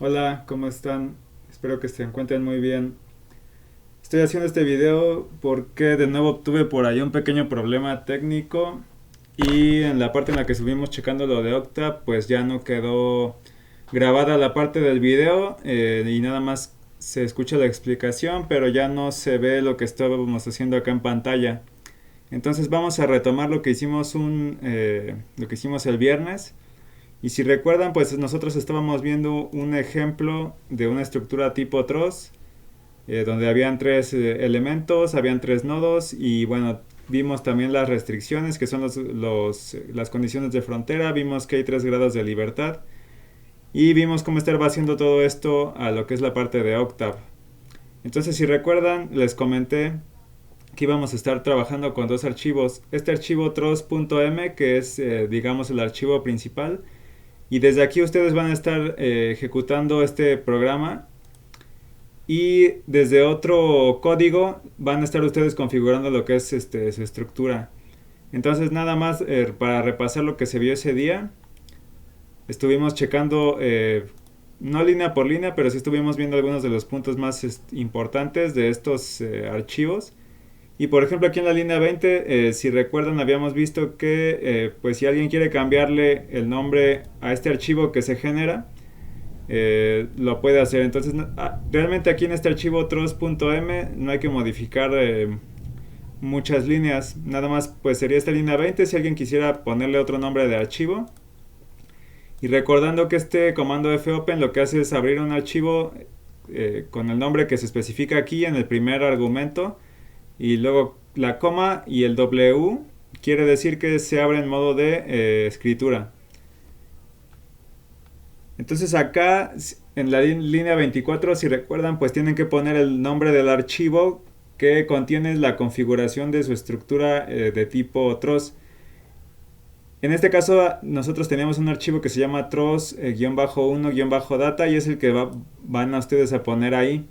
Hola, ¿cómo están? Espero que se encuentren muy bien. Estoy haciendo este video porque de nuevo tuve por ahí un pequeño problema técnico y en la parte en la que subimos checando lo de Octa pues ya no quedó grabada la parte del video y nada más se escucha la explicación pero ya no se ve lo que estábamos haciendo acá en pantalla. Entonces vamos a retomar lo que hicimos el viernes. Y si recuerdan, pues nosotros estábamos viendo un ejemplo de una estructura tipo troz, donde habían tres elementos, habían tres nodos y bueno, vimos también las restricciones, que son las condiciones de frontera, vimos que hay tres grados de libertad y vimos cómo estar haciendo todo esto a lo que es la parte de Octave. Entonces, si recuerdan, les comenté que íbamos a estar trabajando con dos archivos. Este archivo troz.m, que es, digamos, el archivo principal, y desde aquí ustedes van a estar ejecutando este programa y desde otro código van a estar ustedes configurando lo que es su estructura. Entonces nada más para repasar lo que se vio ese día, estuvimos checando no línea por línea, pero sí estuvimos viendo algunos de los puntos más importantes de estos archivos. Y por ejemplo aquí en la línea 20, si recuerdan, habíamos visto que pues si alguien quiere cambiarle el nombre a este archivo que se genera, lo puede hacer. Entonces realmente aquí en este archivo troz.m no hay que modificar muchas líneas. Nada más pues sería esta línea 20 si alguien quisiera ponerle otro nombre de archivo. Y recordando que este comando fopen lo que hace es abrir un archivo con el nombre que se especifica aquí en el primer argumento y luego la coma y el W quiere decir que se abre en modo de escritura. Entonces acá en la línea 24, si recuerdan, pues tienen que poner el nombre del archivo que contiene la configuración de su estructura de tipo troz. En este caso nosotros teníamos un archivo que se llama troz-1-data y es el que van a ustedes a poner ahí.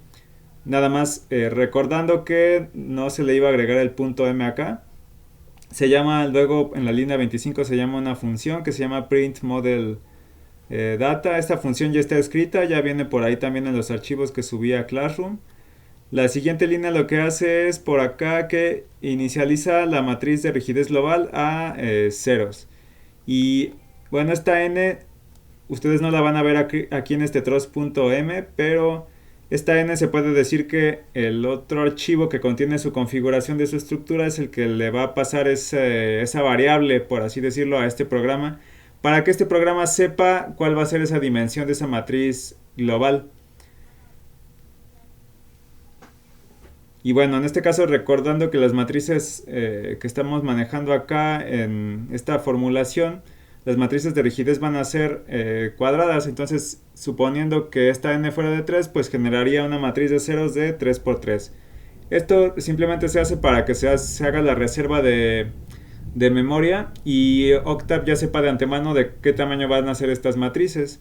Nada más recordando que no se le iba a agregar el punto M acá. Se llama luego en la línea 25 se llama una función que se llama print model data. Esta función ya está escrita, ya viene por ahí también en los archivos que subí a Classroom. La siguiente línea lo que hace es por acá que inicializa la matriz de rigidez global a ceros. Y bueno, esta n ustedes no la van a ver aquí en este troz.m, pero esta n se puede decir que el otro archivo que contiene su configuración de su estructura es el que le va a pasar esa variable, por así decirlo, a este programa, para que este programa sepa cuál va a ser esa dimensión de esa matriz global. Y bueno, en este caso recordando que las matrices que estamos manejando acá en esta formulación, las matrices de rigidez van a ser cuadradas. Entonces, suponiendo que esta n fuera de 3, pues generaría una matriz de ceros de 3 por 3. Esto simplemente se hace para que se haga la reserva de memoria y Octave ya sepa de antemano de qué tamaño van a ser estas matrices.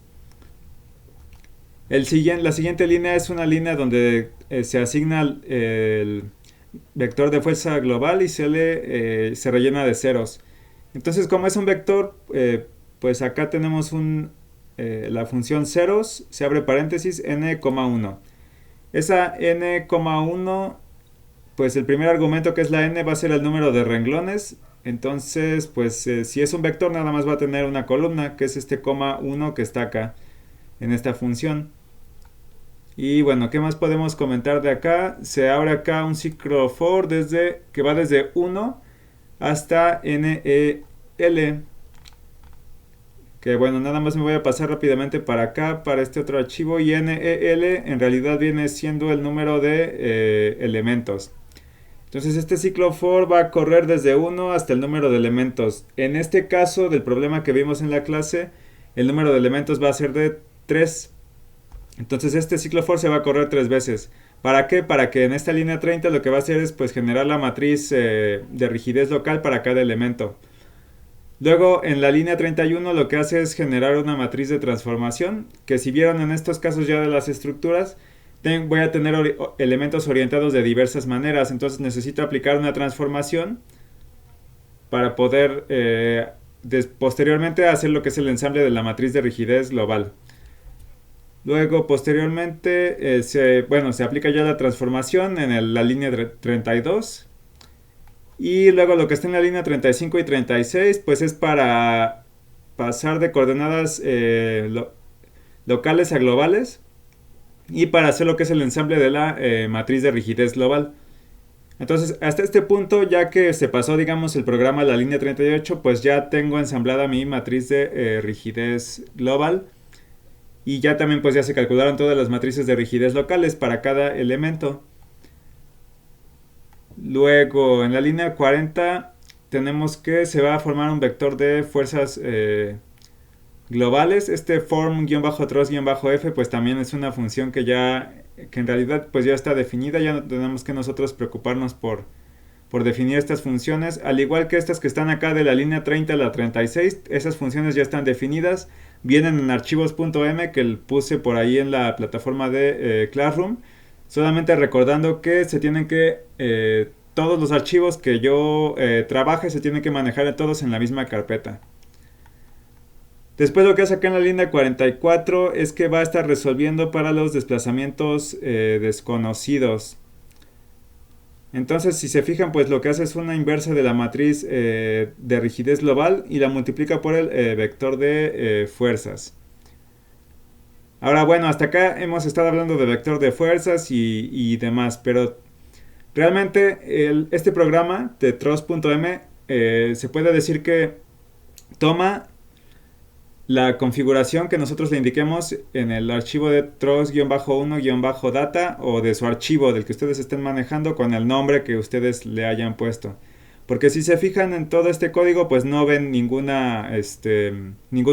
La siguiente línea es una línea donde se asigna el vector de fuerza global y se rellena de ceros. Entonces, como es un vector, pues acá tenemos la función ceros, se abre paréntesis, n,1. Esa n,1, pues el primer argumento que es la n va a ser el número de renglones. Entonces, pues si es un vector, nada más va a tener una columna, que es este coma 1 que está acá en esta función. Y bueno, ¿qué más podemos comentar de acá? Se abre acá un ciclo for que va desde 1 hasta NEL. Que bueno, nada más me voy a pasar rápidamente para acá, para este otro archivo. Y NEL en realidad viene siendo el número de elementos. Entonces este ciclo for va a correr desde 1 hasta el número de elementos. En este caso del problema que vimos en la clase, el número de elementos va a ser de 3. Entonces este ciclo for se va a correr 3 veces. ¿Para qué? Para que en esta línea 30 lo que va a hacer es pues generar la matriz de rigidez local para cada elemento. Luego en la línea 31 lo que hace es generar una matriz de transformación, que si vieron en estos casos ya de las estructuras, voy a tener elementos orientados de diversas maneras, entonces necesito aplicar una transformación para poder posteriormente hacer lo que es el ensamble de la matriz de rigidez global. Luego, posteriormente, se aplica ya la transformación en la línea 32. Y luego lo que está en la línea 35 y 36, pues es para pasar de coordenadas locales a globales y para hacer lo que es el ensamble de la matriz de rigidez global. Entonces, hasta este punto, ya que se pasó, digamos, el programa a la línea 38, pues ya tengo ensamblada mi matriz de rigidez global. Y ya también pues ya se calcularon todas las matrices de rigidez locales para cada elemento. Luego, en la línea 40 tenemos que se va a formar un vector de fuerzas globales. Este form-tros-f pues también es una función que en realidad pues ya está definida. Ya no tenemos que nosotros preocuparnos por definir estas funciones, al igual que estas que están acá de la línea 30 a la 36, esas funciones ya están definidas, vienen en archivos.m que puse por ahí en la plataforma de Classroom, solamente recordando que se tienen que, todos los archivos que yo trabaje se tienen que manejar todos en la misma carpeta. Después lo que hace acá en la línea 44 es que va a estar resolviendo para los desplazamientos desconocidos. Entonces, si se fijan, pues lo que hace es una inversa de la matriz de rigidez global y la multiplica por el vector de fuerzas. Ahora, bueno, hasta acá hemos estado hablando de vector de fuerzas y demás, pero realmente este programa de tros.m se puede decir que toma la configuración que nosotros le indiquemos en el archivo de tros-1-data o de su archivo del que ustedes estén manejando con el nombre que ustedes le hayan puesto. Porque si se fijan en todo este código, pues no ven ningún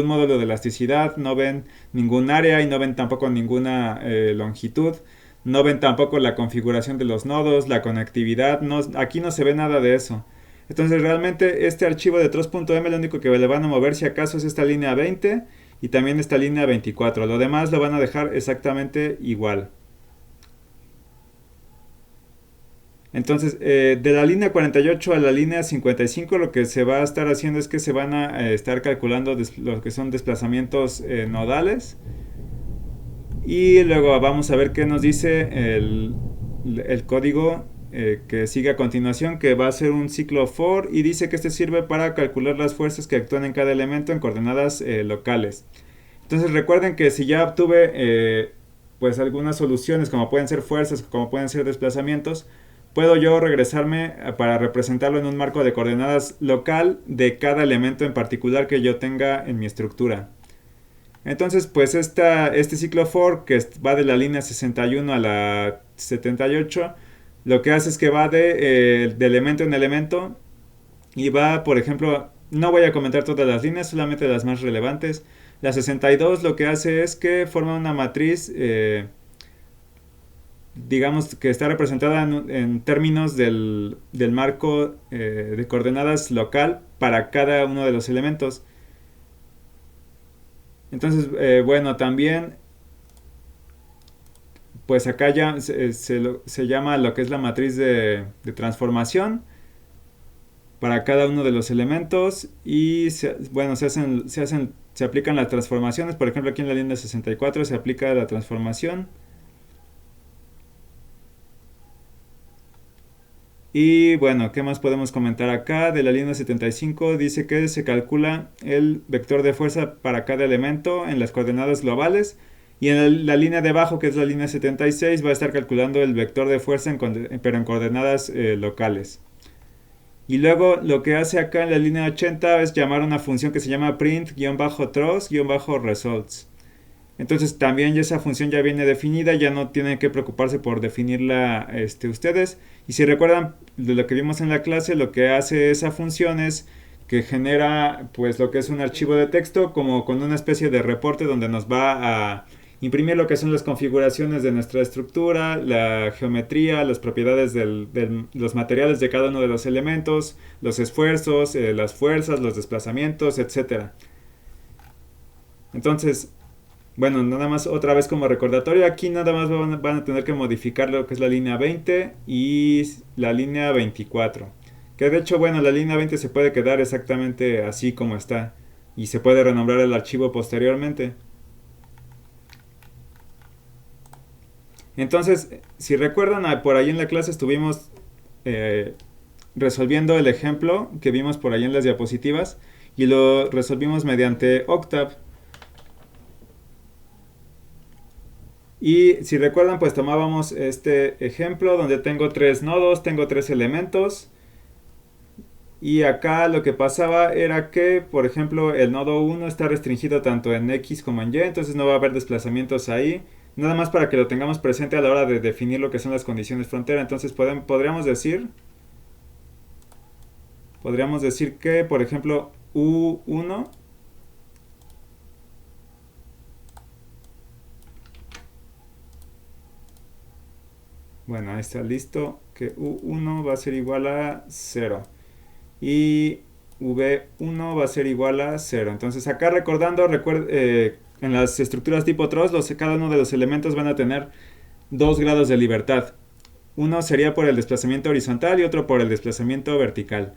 módulo de elasticidad, no ven ningún área y no ven tampoco ninguna longitud. No ven tampoco la configuración de los nodos, la conectividad, aquí no se ve nada de eso. Entonces realmente este archivo de tros.m lo único que le van a mover si acaso es esta línea 20 y también esta línea 24. Lo demás lo van a dejar exactamente igual. Entonces de la línea 48 a la línea 55 lo que se va a estar haciendo es que se van a estar calculando lo que son desplazamientos nodales. Y luego vamos a ver qué nos dice el código que sigue a continuación, que va a ser un ciclo for y dice que este sirve para calcular las fuerzas que actúan en cada elemento en coordenadas locales. Entonces recuerden que si ya obtuve pues algunas soluciones como pueden ser fuerzas, como pueden ser desplazamientos, puedo yo regresarme para representarlo en un marco de coordenadas local de cada elemento en particular que yo tenga en mi estructura. Entonces, pues este ciclo for, que va de la línea 61 a la 78, lo que hace es que va de elemento en elemento y va, por ejemplo, no voy a comentar todas las líneas, solamente las más relevantes. La 62 lo que hace es que forma una matriz, digamos, que está representada en términos del marco de coordenadas local para cada uno de los elementos. Entonces, bueno, también, pues acá ya se llama lo que es la matriz de transformación para cada uno de los elementos y bueno, se aplican las transformaciones. Por ejemplo, aquí en la línea 64 se aplica la transformación. Y bueno, ¿qué más podemos comentar acá? De la línea 75 dice que se calcula el vector de fuerza para cada elemento en las coordenadas globales. Y en la línea de abajo, que es la línea 76, va a estar calculando el vector de fuerza pero en coordenadas locales. Y luego lo que hace acá en la línea 80 es llamar una función que se llama print-tros-results. Entonces también ya esa función ya viene definida, ya no tienen que preocuparse por definirla ustedes. Y si recuerdan de lo que vimos en la clase, lo que hace esa función es que genera pues lo que es un archivo de texto como con una especie de reporte donde nos va a imprimir lo que son las configuraciones de nuestra estructura, la geometría, las propiedades de los materiales de cada uno de los elementos, los esfuerzos, las fuerzas, los desplazamientos, etc. Entonces, bueno, nada más otra vez como recordatorio, aquí nada más van a tener que modificar lo que es la línea 20 y la línea 24. Que de hecho, bueno, la línea 20 se puede quedar exactamente así como está y se puede renombrar el archivo posteriormente. Entonces, si recuerdan, por ahí en la clase estuvimos eh, resolviendo el ejemplo que vimos por ahí en las diapositivas y lo resolvimos mediante Octave. Y si recuerdan, pues tomábamos este ejemplo donde tengo tres nodos, tengo tres elementos. Y acá lo que pasaba era que, por ejemplo, el nodo 1 está restringido tanto en X como en Y, entonces no va a haber desplazamientos ahí. Nada más para que lo tengamos presente a la hora de definir lo que son las condiciones frontera. Entonces podríamos decir que, por ejemplo, U1, bueno, ahí está listo, que U1 va a ser igual a 0. Y V1 va a ser igual a 0. Entonces acá recordando, en las estructuras tipo TROS, cada uno de los elementos van a tener 2 grados de libertad. Uno sería por el desplazamiento horizontal y otro por el desplazamiento vertical.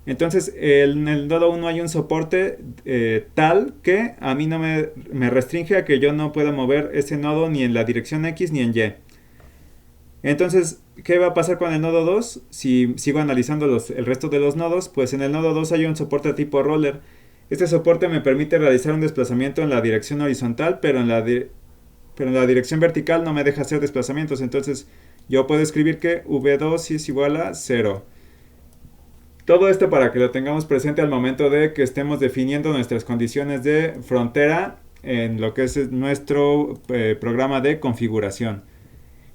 Entonces en el nodo 1 hay un soporte tal que a mí no me restringe a que yo no pueda mover ese nodo ni en la dirección X ni en Y. Entonces, ¿qué va a pasar con el nodo 2? Si sigo analizando el resto de los nodos, pues en el nodo 2 hay un soporte tipo roller. Este soporte me permite realizar un desplazamiento en la dirección horizontal, pero en la dirección vertical no me deja hacer desplazamientos. Entonces, yo puedo escribir que V2 es igual a 0. Todo esto para que lo tengamos presente al momento de que estemos definiendo nuestras condiciones de frontera en lo que es nuestro programa de configuración.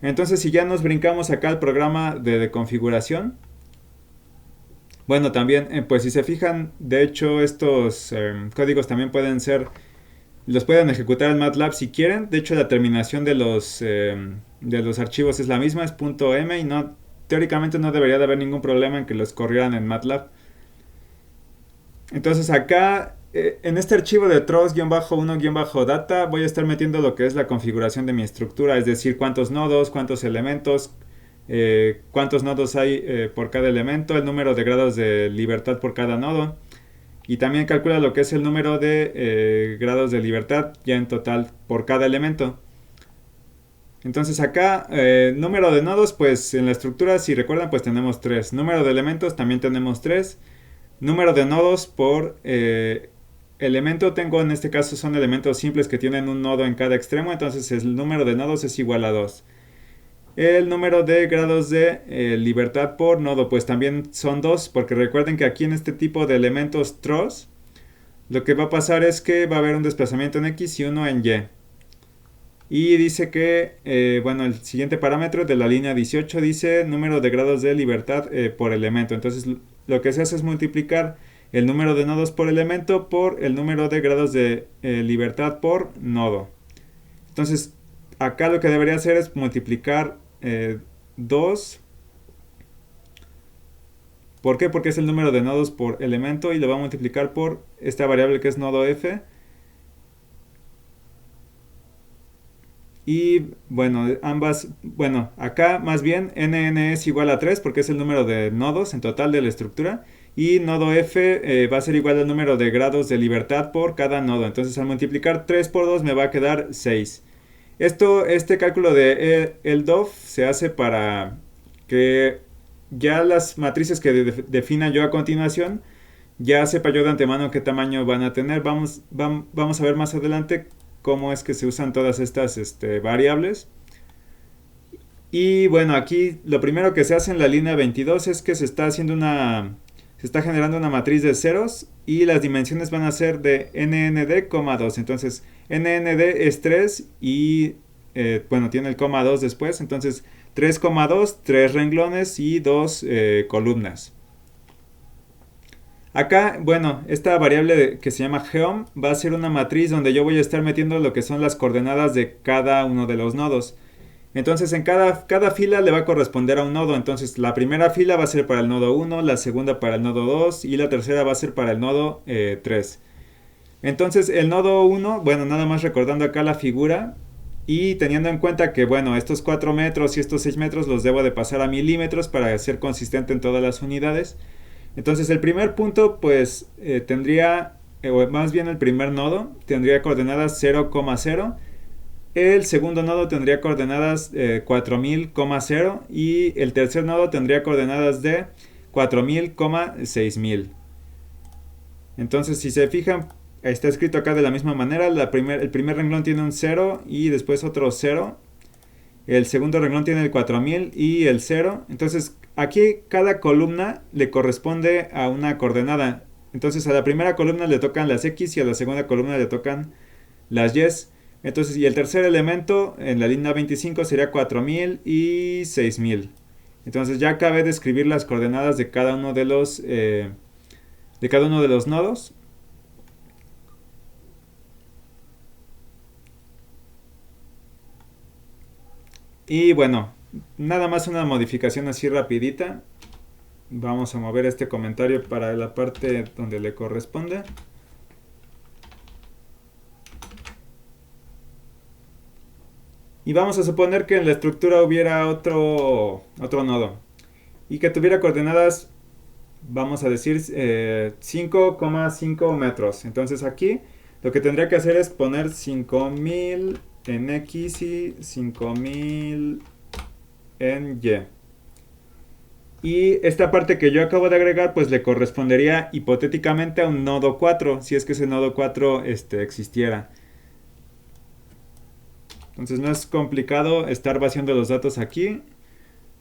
Entonces, si ya nos brincamos acá al programa de configuración, bueno, también, pues si se fijan, de hecho estos códigos también los pueden ejecutar en MATLAB si quieren. De hecho, la terminación de los archivos es la misma, es .m y teóricamente no debería de haber ningún problema en que los corrieran en MATLAB. Entonces acá, en este archivo de TROS-1-data, voy a estar metiendo lo que es la configuración de mi estructura, es decir, cuántos nodos, cuántos elementos, cuántos nodos hay por cada elemento, el número de grados de libertad por cada nodo. Y también calcula lo que es el número de grados de libertad ya en total por cada elemento. Entonces acá, número de nodos, pues en la estructura, si recuerdan, pues tenemos 3. Número de elementos también tenemos 3. Número de nodos por elemento, tengo en este caso son elementos simples que tienen un nodo en cada extremo, entonces el número de nodos es igual a 2. El número de grados de libertad por nodo, pues también son 2, porque recuerden que aquí en este tipo de elementos TROS, lo que va a pasar es que va a haber un desplazamiento en X y uno en Y. Y dice que, bueno, el siguiente parámetro de la línea 18 dice número de grados de libertad por elemento. Entonces lo que se hace es multiplicar el número de nodos por elemento por el número de grados de libertad por nodo. Entonces acá lo que debería hacer es multiplicar 2. ¿Por qué? Porque es el número de nodos por elemento y lo va a multiplicar por esta variable que es nodo f. Y bueno, acá más bien nn es igual a 3 porque es el número de nodos en total de la estructura. Y nodo f va a ser igual al número de grados de libertad por cada nodo. Entonces al multiplicar 3 por 2 me va a quedar 6. Este cálculo de el DOF se hace para que ya las matrices que defina yo a continuación, ya sepa yo de antemano qué tamaño van a tener. Vamos a ver más adelante cómo es que se usan todas estas variables. Y bueno, aquí lo primero que se hace en la línea 22 es que se está generando una matriz de ceros y las dimensiones van a ser de nnd, 2. Entonces nnd es 3 y bueno, tiene el coma 2 después. Entonces 3,2, 3 renglones y 2 columnas. Acá, bueno, esta variable que se llama geom va a ser una matriz donde yo voy a estar metiendo lo que son las coordenadas de cada uno de los nodos. Entonces en cada fila le va a corresponder a un nodo. Entonces la primera fila va a ser para el nodo 1, la segunda para el nodo 2 y la tercera va a ser para el nodo 3. Entonces el nodo 1, bueno, nada más recordando acá la figura y teniendo en cuenta que, bueno, estos 4 metros y estos 6 metros los debo de pasar a milímetros para ser consistente en todas las unidades. Entonces el primer punto pues tendría, o más bien el primer nodo, tendría coordenadas 0,0. el segundo nodo tendría coordenadas 4000, 0 y el tercer nodo tendría coordenadas de 4000, 6000. Entonces, si se fijan, está escrito acá de la misma manera. El primer renglón tiene un 0 y después otro 0. El segundo renglón tiene el 4000 y el 0. Entonces, aquí cada columna le corresponde a una coordenada. Entonces, a la primera columna le tocan las X y a la segunda columna le tocan las Y. Entonces, y el tercer elemento en la línea 25 sería 4000 y 6000. Entonces, ya acabé de escribir las coordenadas de cada uno de los nodos. Y bueno, nada más una modificación así rapidita. Vamos a mover este comentario para la parte donde le corresponde. Y vamos a suponer que en la estructura hubiera otro nodo y que tuviera coordenadas, vamos a decir, 5,5 metros. Entonces aquí lo que tendría que hacer es poner 5000 en X y 5000 en Y. Y esta parte que yo acabo de agregar pues le correspondería hipotéticamente a un nodo 4, si es que ese nodo 4 existiera. Entonces no es complicado estar vaciando los datos aquí.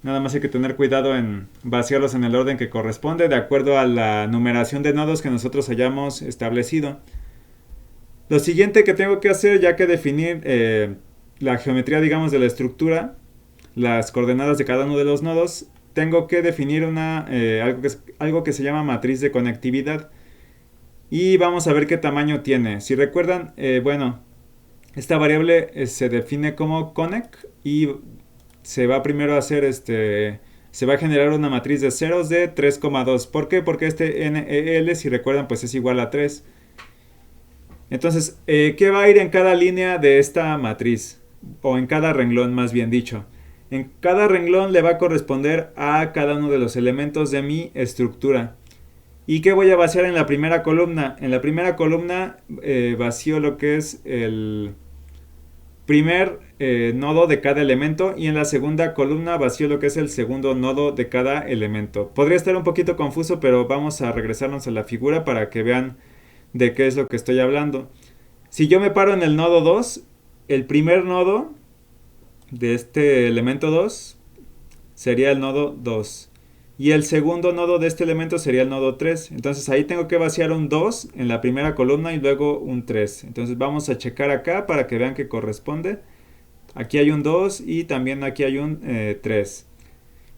Nada más hay que tener cuidado en vaciarlos en el orden que corresponde, de acuerdo a la numeración de nodos que nosotros hayamos establecido. Lo siguiente que tengo que hacer, ya que definir la geometría, digamos, de la estructura, las coordenadas de cada uno de los nodos, tengo que definir algo que se llama matriz de conectividad. Y vamos a ver qué tamaño tiene. Si recuerdan, bueno, esta variable se define como connect y se va primero a hacer se va a generar una matriz de ceros de 3,2. ¿Por qué? Porque este NEL, si recuerdan, pues es igual a 3. Entonces, ¿qué va a ir en cada línea de esta matriz? O en cada renglón, más bien dicho. En cada renglón le va a corresponder a cada uno de los elementos de mi estructura. ¿Y qué voy a vaciar en la primera columna? En la primera columna vacío lo que es el primer nodo de cada elemento y en la segunda columna vacío lo que es el segundo nodo de cada elemento. Podría estar un poquito confuso, pero vamos a regresarnos a la figura para que vean de qué es lo que estoy hablando. Si yo me paro en el nodo 2, el primer nodo de este elemento 2 sería el nodo 2 y el segundo nodo de este elemento sería el nodo 3. Entonces ahí tengo que vaciar un 2 en la primera columna y luego un 3. Entonces vamos a checar acá para que vean que corresponde. Aquí hay un 2 y también aquí hay un 3.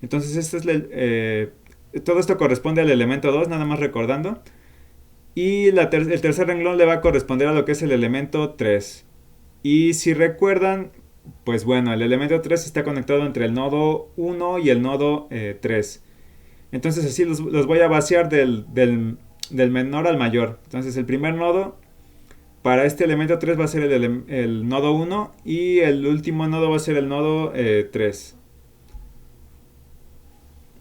Entonces todo esto corresponde al elemento 2, nada más recordando. Y el tercer renglón le va a corresponder a lo que es el elemento 3. Y si recuerdan, pues bueno, el elemento 3 está conectado entre el nodo 1 y el nodo 3. Entonces así los voy a vaciar del menor al mayor. Entonces el primer nodo para este elemento 3 va a ser el nodo 1 y el último nodo va a ser el nodo 3.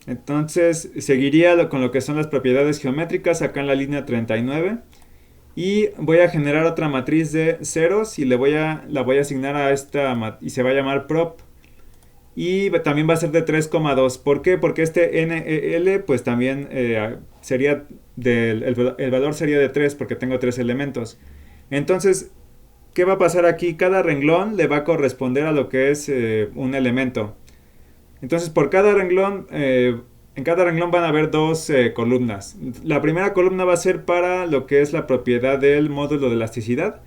Entonces seguiría con lo que son las propiedades geométricas acá en la línea 39. Y voy a generar otra matriz de ceros y la voy a asignar a esta y se va a llamar prop. Y también va a ser de 3,2. ¿Por qué? Porque este NEL pues también sería el valor sería de 3 porque tengo 3 elementos. Entonces, ¿qué va a pasar aquí? Cada renglón le va a corresponder a lo que es un elemento. Entonces, por cada renglón, en cada renglón van a haber dos columnas. La primera columna va a ser para lo que es la propiedad del módulo de elasticidad,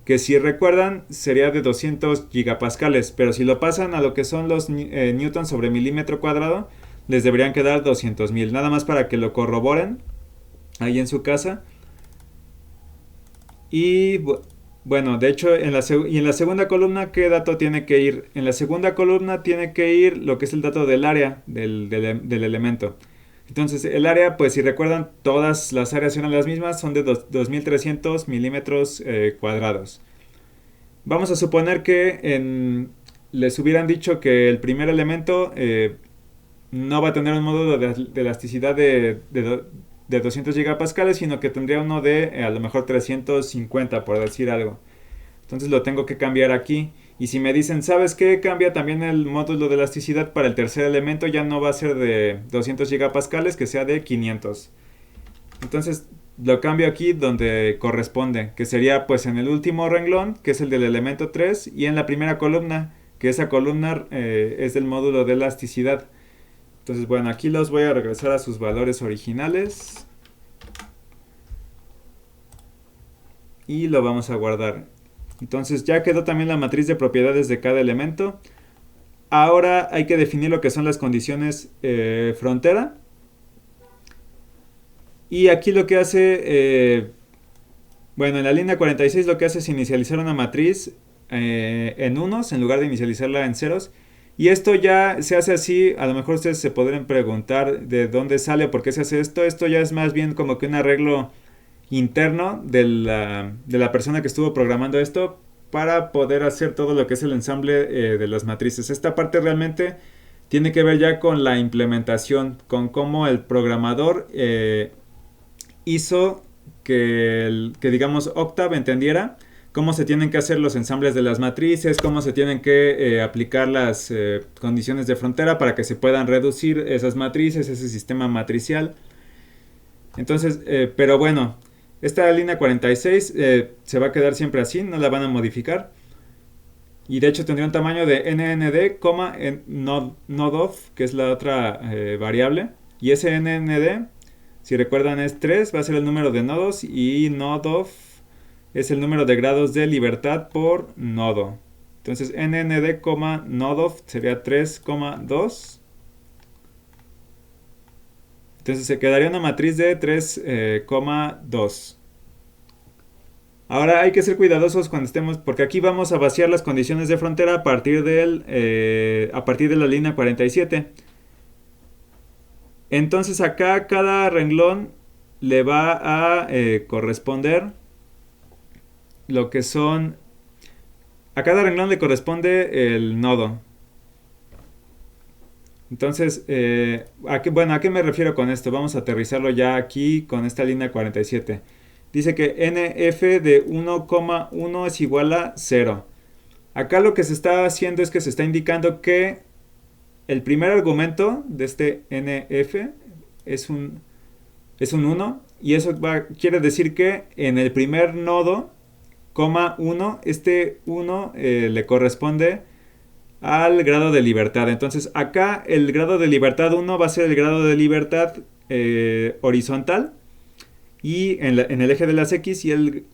que si recuerdan sería de 200 gigapascales, pero si lo pasan a lo que son los newtons sobre milímetro cuadrado, les deberían quedar 200.000. Nada más para que lo corroboren ahí en su casa. Y bueno, de hecho, en la segunda columna, ¿qué dato tiene que ir? En la segunda columna tiene que ir lo que es el dato del área del elemento. Entonces, el área, pues si recuerdan, todas las áreas eran las mismas, son de 2300 milímetros cuadrados. Vamos a suponer que les hubieran dicho que el primer elemento no va a tener un módulo de elasticidad de 200 gigapascales, sino que tendría uno de a lo mejor 350, por decir algo. Entonces lo tengo que cambiar aquí. Y si me dicen, ¿sabes qué? Cambia también el módulo de elasticidad para el tercer elemento, ya no va a ser de 200 gigapascales, que sea de 500. Entonces lo cambio aquí donde corresponde, que sería pues en el último renglón, que es el del elemento 3, y en la primera columna, que esa columna es del módulo de elasticidad. Entonces bueno, aquí los voy a regresar a sus valores originales. Y lo vamos a guardar. Entonces ya quedó también la matriz de propiedades de cada elemento. Ahora hay que definir lo que son las condiciones frontera. Y aquí lo que hace, bueno, en la línea 46 lo que hace es inicializar una matriz en unos en lugar de inicializarla en ceros. Y esto ya se hace así, a lo mejor ustedes se podrían preguntar de dónde sale, por qué se hace esto. Esto ya es más bien como que un arreglo interno de la persona que estuvo programando esto para poder hacer todo lo que es el ensamble de las matrices. Esta parte realmente tiene que ver ya con la implementación, con cómo el programador hizo que digamos Octave entendiera cómo se tienen que hacer los ensambles de las matrices, cómo se tienen que aplicar las condiciones de frontera para que se puedan reducir esas matrices, ese sistema matricial. Entonces, pero bueno, esta línea 46 se va a quedar siempre así, no la van a modificar. Y de hecho tendría un tamaño de nnd, nodof, que es la otra variable. Y ese nnd, si recuerdan, es 3, va a ser el número de nodos. Y nodof es el número de grados de libertad por nodo. Entonces nnd, nodof sería 3,2. Entonces se quedaría una matriz de 3,2. Ahora hay que ser cuidadosos cuando estemos, porque aquí vamos a vaciar las condiciones de frontera a partir de la línea 47. Entonces acá cada renglón le va a corresponder lo que son... A cada renglón le corresponde el nodo. Entonces, ¿a qué me refiero con esto? Vamos a aterrizarlo ya aquí con esta línea 47. Dice que nf de 1,1 es igual a 0. Acá lo que se está haciendo es que se está indicando que el primer argumento de este nf es un 1. Y eso quiere decir que en el primer nodo, 1, este 1 le corresponde al grado de libertad. Entonces acá el grado de libertad 1 va a ser el grado de libertad horizontal. Y en el eje de las X, y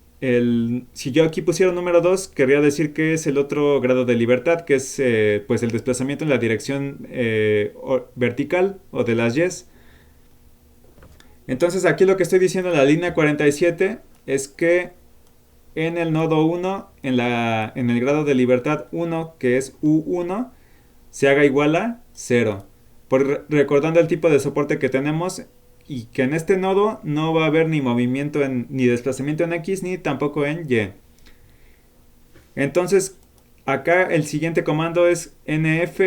si yo aquí pusiera un número 2, querría decir que es el otro grado de libertad, que es pues el desplazamiento en la dirección vertical o de las Y's. Entonces aquí lo que estoy diciendo en la línea 47 es que en el nodo 1, en el grado de libertad 1, que es U1, se haga igual a 0. Recordando el tipo de soporte que tenemos, y que en este nodo no va a haber ni movimiento ni desplazamiento en X ni tampoco en Y. Entonces acá el siguiente comando es nf,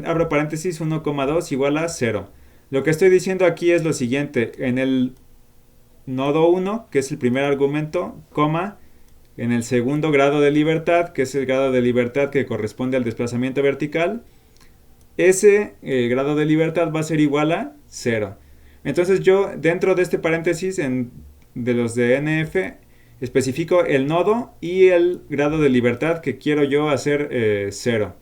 abro paréntesis, 1,2 igual a 0. Lo que estoy diciendo aquí es lo siguiente: en el nodo 1, que es el primer argumento, coma, en el segundo grado de libertad, que es el grado de libertad que corresponde al desplazamiento vertical, ese grado de libertad va a ser igual a 0. Entonces yo dentro de este paréntesis de los de nf especifico el nodo y el grado de libertad que quiero yo hacer 0.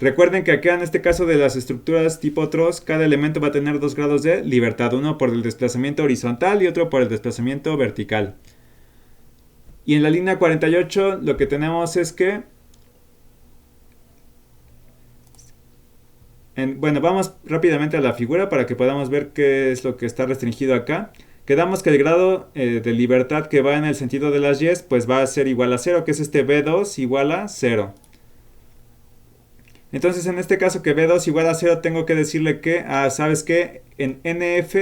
Recuerden que acá en este caso de las estructuras tipo TROS, cada elemento va a tener dos grados de libertad, uno por el desplazamiento horizontal y otro por el desplazamiento vertical. Y en la línea 48 lo que tenemos es que bueno, vamos rápidamente a la figura para que podamos ver qué es lo que está restringido acá. Quedamos que el grado de libertad que va en el sentido de las Y's pues va a ser igual a 0, que es este B2 igual a 0. Entonces en este caso que B2 igual a 0 tengo que decirle que, ¿sabes qué? En NF,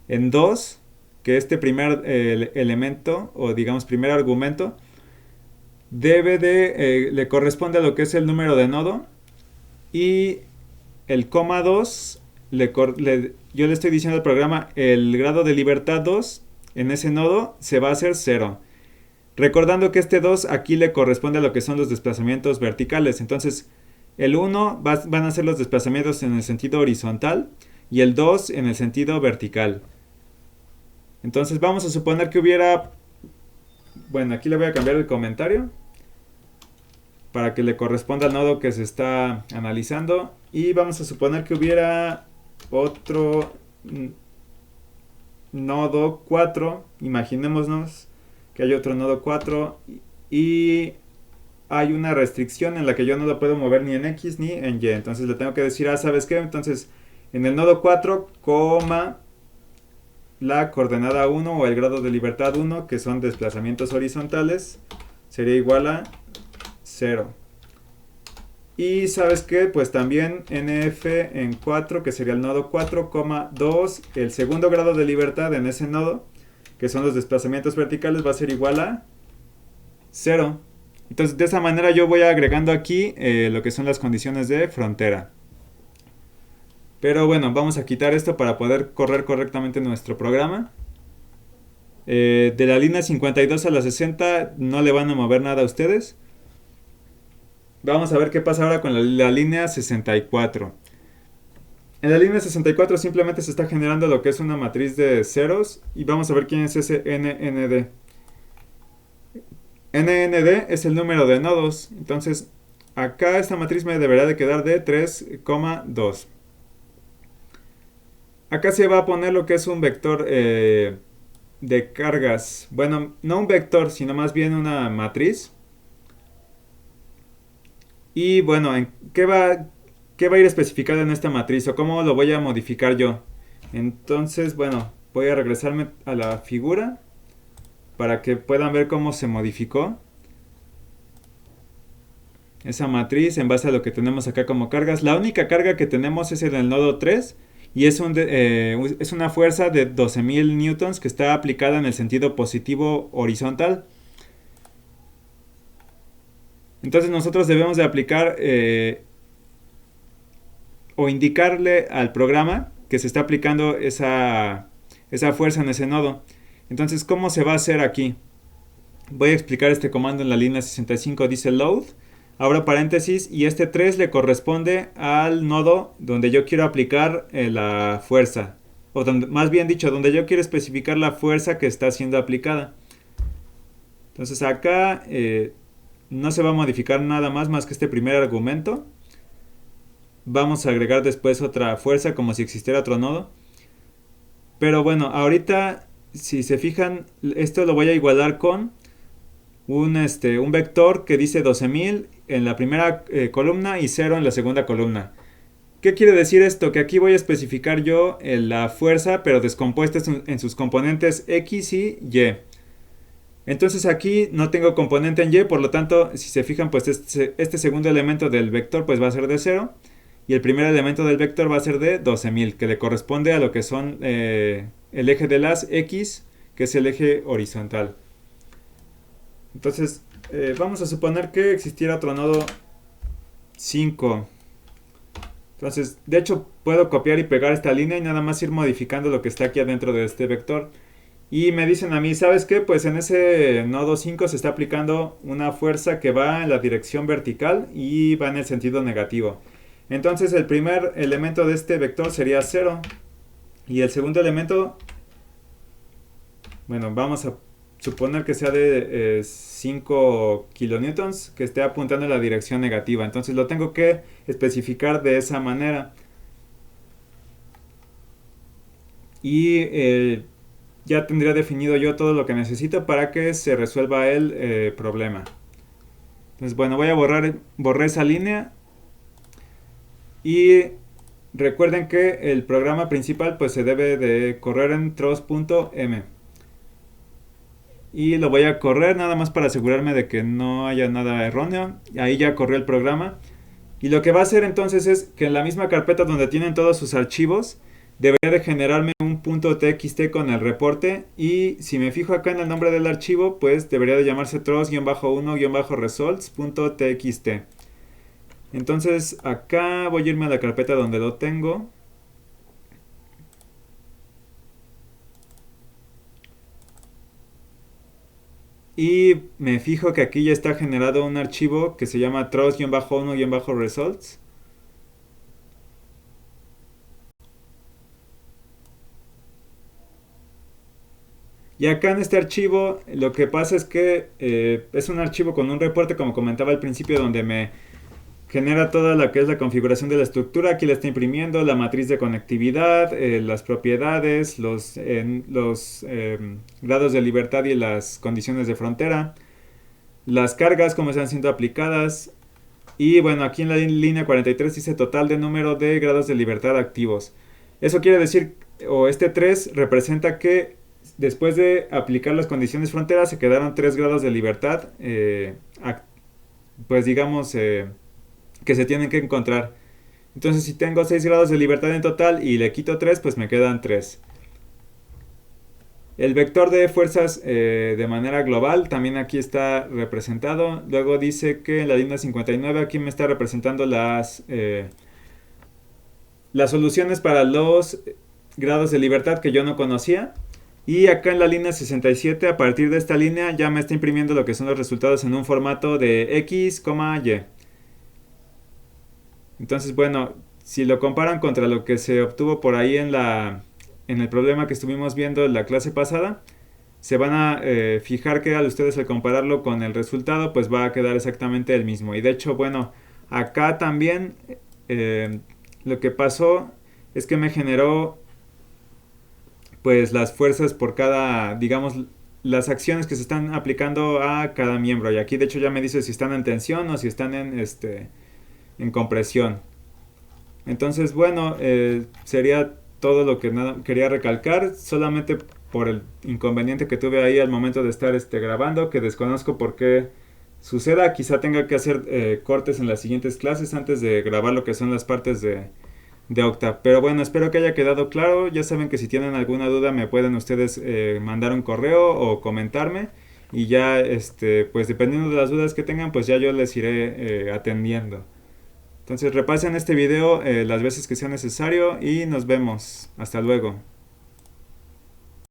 en 2, que este primer elemento, o digamos primer argumento, le corresponde a lo que es el número de nodo, y el coma 2, yo le estoy diciendo al programa el grado de libertad 2 en ese nodo se va a hacer 0. Recordando que este 2 aquí le corresponde a lo que son los desplazamientos verticales. Entonces, el 1 van a ser los desplazamientos en el sentido horizontal y el 2 en el sentido vertical. Entonces, vamos a suponer que hubiera... Bueno, aquí le voy a cambiar el comentario para que le corresponda al nodo que se está analizando. Y vamos a suponer que hubiera otro nodo 4. Imaginémonos que hay otro nodo 4 y hay una restricción en la que yo no lo puedo mover ni en X ni en Y. Entonces le tengo que decir, ¿sabes qué? Entonces, en el nodo 4, la coordenada 1 o el grado de libertad 1, que son desplazamientos horizontales, sería igual a 0. Y ¿sabes qué? Pues también NF en 4, que sería el nodo 4, 2, el segundo grado de libertad en ese nodo, que son los desplazamientos verticales, va a ser igual a 0. Entonces, de esa manera yo voy agregando aquí lo que son las condiciones de frontera. Pero bueno, vamos a quitar esto para poder correr correctamente nuestro programa. De la línea 52 a la 60 no le van a mover nada a ustedes. Vamos a ver qué pasa ahora con la línea 64. En la línea 64 simplemente se está generando lo que es una matriz de ceros. Y vamos a ver quién es ese NND. NND es el número de nodos. Entonces, acá esta matriz me deberá de quedar de 3,2. Acá se va a poner lo que es un vector de cargas. Bueno, no un vector, sino más bien una matriz. Y bueno, ¿qué va a ir especificado en esta matriz? ¿O cómo lo voy a modificar yo? Entonces, bueno, voy a regresarme a la figura para que puedan ver cómo se modificó esa matriz en base a lo que tenemos acá como cargas. La única carga que tenemos es en el nodo 3 y es una fuerza de 12.000 newtons que está aplicada en el sentido positivo horizontal. Entonces nosotros debemos de aplicar o indicarle al programa que se está aplicando esa fuerza en ese nodo. Entonces, ¿cómo se va a hacer aquí? Voy a explicar este comando en la línea 65, dice load, abro paréntesis, y este 3 le corresponde al nodo donde yo quiero aplicar la fuerza, o más bien dicho, donde yo quiero especificar la fuerza que está siendo aplicada. Entonces acá no se va a modificar nada más que este primer argumento. Vamos a agregar después otra fuerza como si existiera otro nodo. Pero bueno, ahorita si se fijan, esto lo voy a igualar con un vector que dice 12.000 en la primera columna y 0 en la segunda columna. ¿Qué quiere decir esto? Que aquí voy a especificar yo la fuerza, pero descompuesta en sus componentes X y Y. Entonces aquí no tengo componente en Y, por lo tanto, si se fijan, pues este segundo elemento del vector pues va a ser de 0. Y el primer elemento del vector va a ser de 12.000, que le corresponde a lo que son el eje de las X, que es el eje horizontal. Entonces, vamos a suponer que existiera otro nodo 5. Entonces, de hecho, puedo copiar y pegar esta línea y nada más ir modificando lo que está aquí adentro de este vector. Y me dicen a mí, ¿sabes qué? Pues en ese nodo 5 se está aplicando una fuerza que va en la dirección vertical y va en el sentido negativo. Entonces el primer elemento de este vector sería 0. Y el segundo elemento, bueno, vamos a suponer que sea de 5 kilonewtons, que esté apuntando en la dirección negativa. Entonces lo tengo que especificar de esa manera. Y ya tendría definido yo todo lo que necesito para que se resuelva el problema. Entonces, bueno, voy a borrar esa línea. Y recuerden que el programa principal pues se debe de correr en throws.m. Y lo voy a correr nada más para asegurarme de que no haya nada erróneo. Ahí ya corrió el programa. Y lo que va a hacer entonces es que en la misma carpeta donde tienen todos sus archivos, debería de generarme un .txt con el reporte. Y si me fijo acá en el nombre del archivo, pues debería de llamarse throws-1-results.txt. Entonces acá voy a irme a la carpeta donde lo tengo. y me fijo que aquí ya está generado un archivo que se llama throws-1-results. Y acá en este archivo lo que pasa es que es un archivo con un reporte, como comentaba al principio, donde me genera toda la que es la configuración de la estructura. Aquí la está imprimiendo, la matriz de conectividad, las propiedades, los grados de libertad y las condiciones de frontera, las cargas, cómo están siendo aplicadas. Y bueno, aquí en la línea 43 dice total de número de grados de libertad activos. Eso quiere decir, o este 3 representa que después de aplicar las condiciones frontera se quedaron 3 grados de libertad, pues digamos, que se tienen que encontrar. Entonces si tengo 6 grados de libertad en total y le quito 3, pues me quedan 3. El vector de fuerzas de manera global también aquí está representado. Luego dice que en la línea 59 aquí me está representando las soluciones para los grados de libertad que yo no conocía. Y acá en la línea 67, a partir de esta línea, ya me está imprimiendo lo que son los resultados en un formato de X, Y. Entonces, bueno, si lo comparan contra lo que se obtuvo por ahí en el problema que estuvimos viendo en la clase pasada, se van a fijar que al ustedes al compararlo con el resultado, pues va a quedar exactamente el mismo. Y de hecho, bueno, acá también eh, lo que pasó es que me generó pues las fuerzas por cada, digamos, las acciones que se están aplicando a cada miembro. Y aquí de hecho ya me dice si están en tensión o si están en compresión. Entonces, bueno, sería todo lo que quería recalcar, solamente por el inconveniente que tuve ahí al momento de estar grabando, que desconozco por qué suceda. Quizá tenga que hacer cortes en las siguientes clases antes de grabar lo que son las partes de Octave. Pero bueno, espero que haya quedado claro. Ya saben que si tienen alguna duda me pueden ustedes mandar un correo o comentarme. Y ya, pues dependiendo de las dudas que tengan, pues ya yo les iré atendiendo. Entonces repasen este video las veces que sea necesario y nos vemos. Hasta luego.